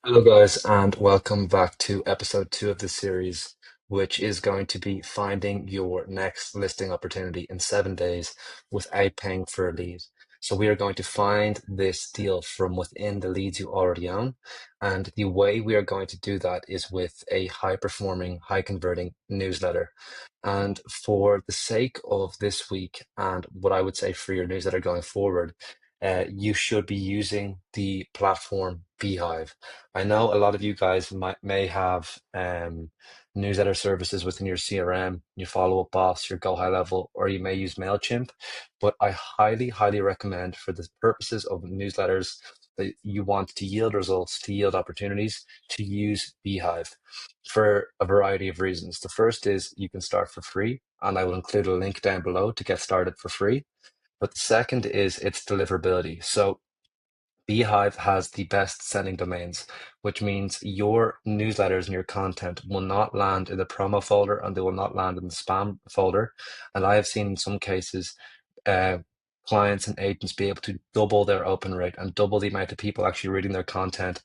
Hello, guys, and welcome back to episode two of this series, which is going to be finding your next listing opportunity in 7 days without paying for a lead. So, we are going to find this deal from within the leads you already own. And the way we are going to do that is with a high performing, high converting newsletter. And for the sake of this week, and what I would say for your newsletter going forward, you should be using the platform Beehiiv. I know a lot of you guys may have newsletter services within your CRM, your follow-up boss, your Go High Level, or you may use MailChimp. But I highly, highly recommend for the purposes of newsletters that you want to yield results, to yield opportunities, to use Beehiiv for a variety of reasons. The first is you can start for free, and I will include a link down below to get started for free. But the second is its deliverability. So Beehiiv has the best sending domains, which means your newsletters and your content will not land in the promo folder and they will not land in the spam folder. And I have seen in some cases uh, clients and agents be able to double their open rate and double the amount of people actually reading their content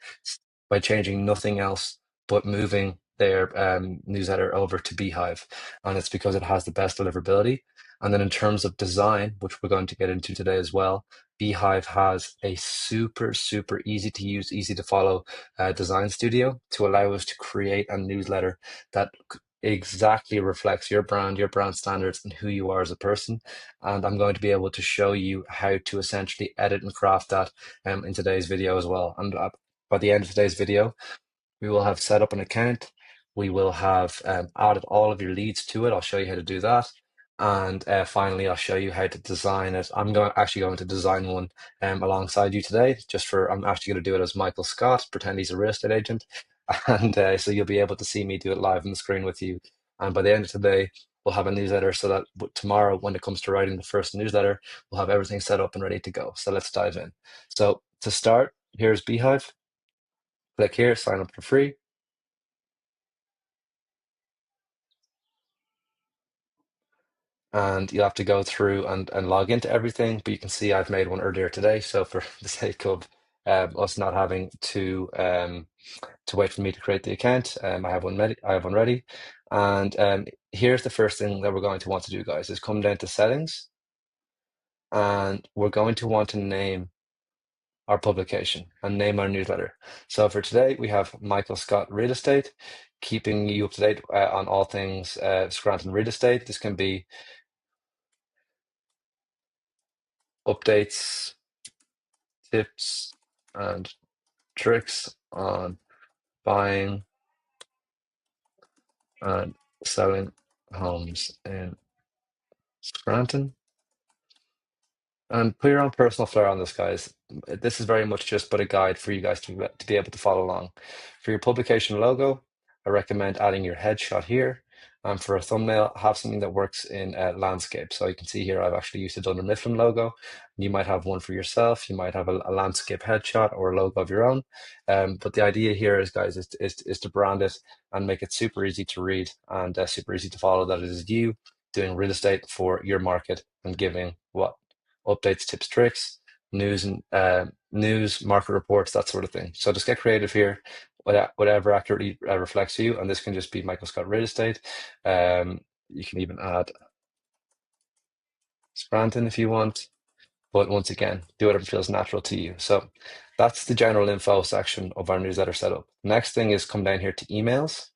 by changing nothing else but moving their newsletter over to Beehiiv. And it's because it has the best deliverability. And then in terms of design, which we're going to get into today as well, Beehiiv has a super, super easy to use, easy to follow design studio to allow us to create a newsletter that exactly reflects your brand standards, and who you are as a person. And I'm going to be able to show you how to essentially edit and craft that in today's video as well. And by the end of today's video, we will have set up an account. We will have added all of your leads to it. I'll show you how to do that. And finally, I'll show you how to design it. Actually going to design one alongside you today. I'm actually going to do it as Michael Scott, pretend he's a real estate agent, and so you'll be able to see me do it live on the screen with you. And by the end of today, we'll have a newsletter so that tomorrow, when it comes to writing the first newsletter, we'll have everything set up and ready to go. So let's dive in. So to start, here's Beehiiv. Click here, sign up for free. And you'll have to go through and log into everything. But you can see I've made one earlier today. So for the sake of us not having to wait for me to create the account, I have one ready. I have one ready. And here's the first thing that we're going to want to do, guys, is come down to settings, and we're going to want to name our publication and name our newsletter. So for today, we have Michael Scott Real Estate, keeping you up to date on all things Scranton real estate. This can be updates, tips, and tricks on buying and selling homes in Scranton. And put your own personal flair on this, guys. This is very much just but a guide for you guys to be able to follow along. For your publication logo, I recommend adding your headshot here. And for a thumbnail, have something that works in landscape. So you can see here, I've actually used a Dunder Mifflin logo. You might have one for yourself. You might have a landscape headshot or a logo of your own. But the idea here is, guys, is to brand it and make it super easy to read and super easy to follow, that it is you doing real estate for your market and giving what updates, tips, tricks, news, and news, market reports, that sort of thing. So just get creative here, whatever accurately reflects you. And this can just be Michael Scott Real Estate. You can even add Scranton if you want. But once again, do whatever feels natural to you. So that's the general info section of our newsletter setup. Next thing is come down here to emails,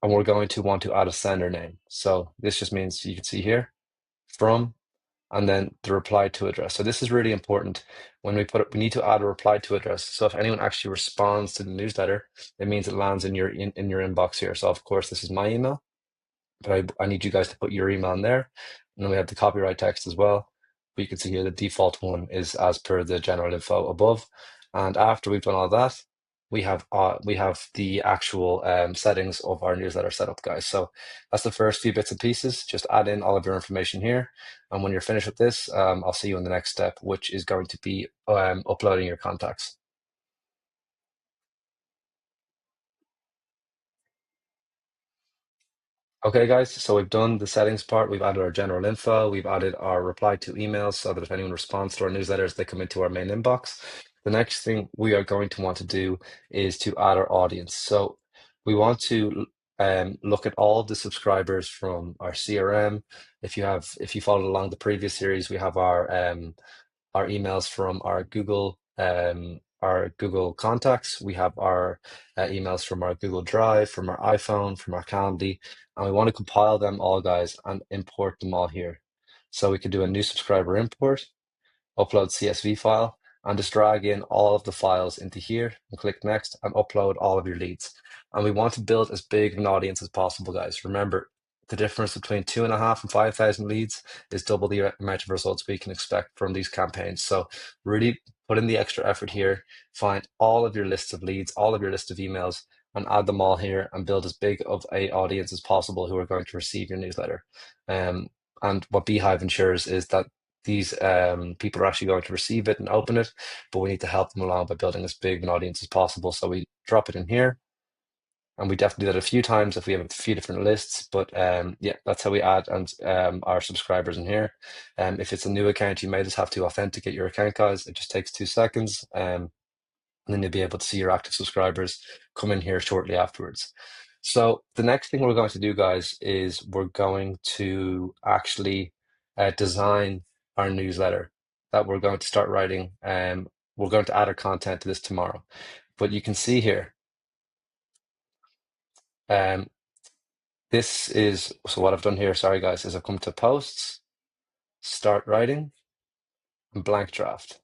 and we're going to want to add a sender name. So this just means you can see here from, and then the reply to address. So this is really important when we need to add a reply to address. So if anyone actually responds to the newsletter, it means it lands in your inbox here. So of course, this is my email, but I need you guys to put your email in there. And then we have the copyright text as well. But you can see here the default one is as per the general info above. And after we've done all that, we have the actual settings of our newsletter set up, guys. So that's the first few bits and pieces. Just add in all of your information here. And when you're finished with this, I'll see you in the next step, which is going to be uploading your contacts. Okay, guys, so we've done the settings part. We've added our general info. We've added our reply to emails so that if anyone responds to our newsletters, they come into our main inbox. the next thing we are going to want to do is to add our audience. So we want to look at all of the subscribers from our CRM. If you followed along the previous series, we have our emails from our Google contacts. We have our emails from our Google Drive, from our iPhone, from our Calendly, and we want to compile them all, guys, and import them all here. So we could do a new subscriber import, upload CSV file, and just drag in all of the files into here and click next and upload all of your leads. And we want to build as big of an audience as possible, guys. Remember, the difference between 2.5 and 5,000 leads is double the amount of results we can expect from these campaigns. So really put in the extra effort here, find all of your lists of leads, all of your list of emails, and add them all here and build as big of a audience as possible who are going to receive your newsletter. And what Beehiiv ensures is that these people are actually going to receive it and open it, but we need to help them along by building as big an audience as possible. So we drop it in here, and we definitely do that a few times if we have a few different lists. But yeah, that's how we add and our subscribers in here. If it's a new account, you may just have to authenticate your account, guys. It just takes 2 seconds, and then you'll be able to see your active subscribers come in here shortly afterwards. So the next thing we're going to do, guys, is we're going to actually design our newsletter that we're going to start writing. We're going to add our content to this tomorrow. But you can see here, um, so what I've done here, sorry guys, is I've come to posts, start writing, and blank draft.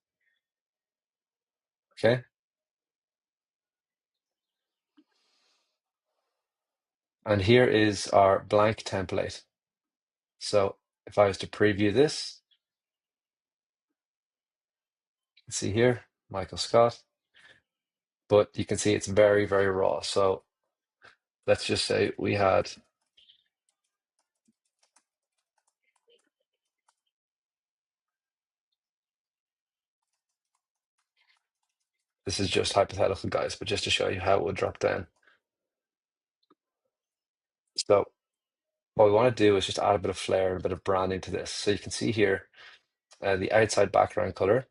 Okay. And here is our blank template. So if I was to preview this, see here, Michael Scott, but you can see it's very, very raw. So let's just say we had, this is just hypothetical, guys, but just to show you how it would drop down. So what we want to do is just add a bit of flair and a bit of branding to this. So you can see here, the outside background color,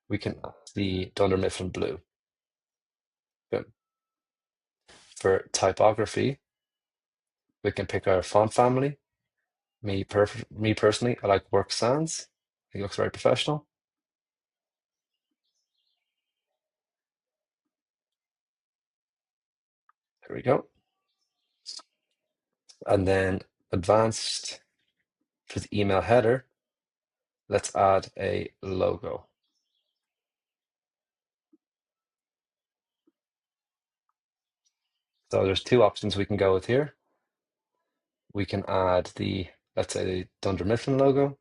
we can add the Dunder Mifflin blue. Boom. For typography, we can pick our font family. Me personally, I like Work Sans. It looks very professional. There we go. And then advanced for the email header, let's add a logo. So there's 2 options we can go with here. We can add the, let's say, the Dunder Mifflin logo.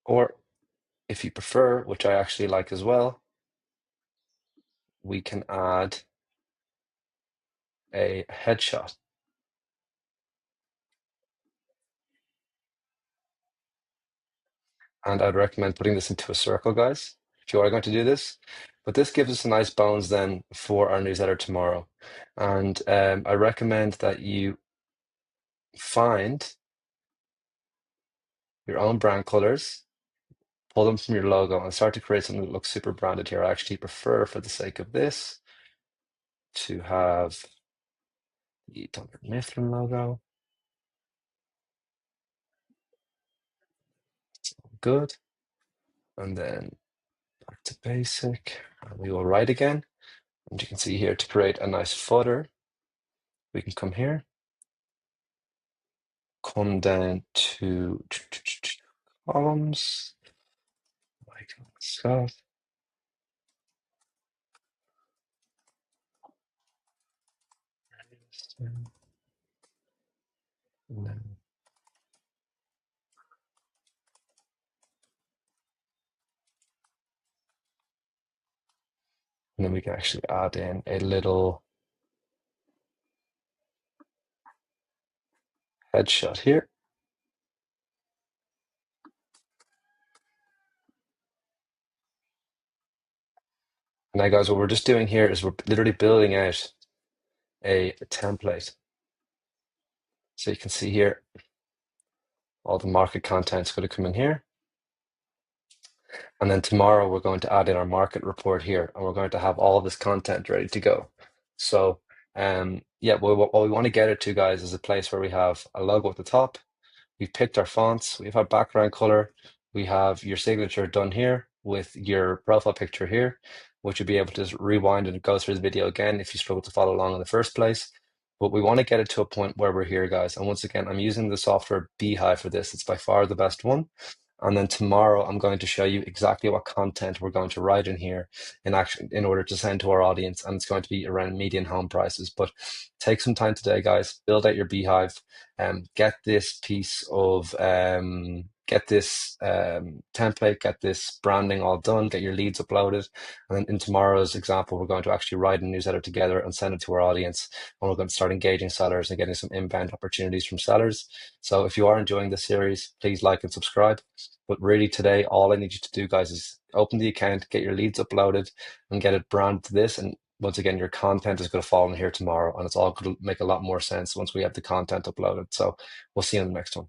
Or if you prefer, which I actually like as well, we can add a headshot. And I'd recommend putting this into a circle, guys, if you are going to do this. But this gives us a nice bones then for our newsletter tomorrow. And I recommend that you find your own brand colors, pull them from your logo, and start to create something that looks super branded here. I actually prefer, for the sake of this, to have the Dunder Mifflin logo. Good. And then back to basic. And we will write again. And you can see here, to create a nice footer, we can come here, come down to columns, like stuff. And then we can actually add in a little headshot here. Now, guys, what we're just doing here is we're literally building out a template. So you can see here, All the market content's going to come in here. And then tomorrow we're going to add in our market report here, and we're going to have all this content ready to go. So yeah, what we want to get it to, guys, is a place where we have a logo at the top. We've picked our fonts, we have our background color, we have your signature done here with your profile picture here, which you'll be able to just rewind and go through the video again if you struggle to follow along in the first place. But we want to get it to a point where we're here, guys. And once again, I'm using the software Beehiiv for this. It's by far the best one. And then tomorrow, I'm going to show you exactly what content we're going to write in here in action in order to send to our audience. And it's going to be around median home prices. But take some time today, guys. Build out your Beehiiv. Get this piece of get this template, get this branding all done, get your leads uploaded. And then in tomorrow's example, we're going to actually write a newsletter together and send it to our audience. And we're going to start engaging sellers and getting some inbound opportunities from sellers. So if you are enjoying this series, please like and subscribe. But really today, all I need you to do, guys, is open the account, get your leads uploaded, and get it branded to this. And once again, your content is going to fall in here tomorrow, and it's all going to make a lot more sense once we have the content uploaded. So we'll see you in the next one.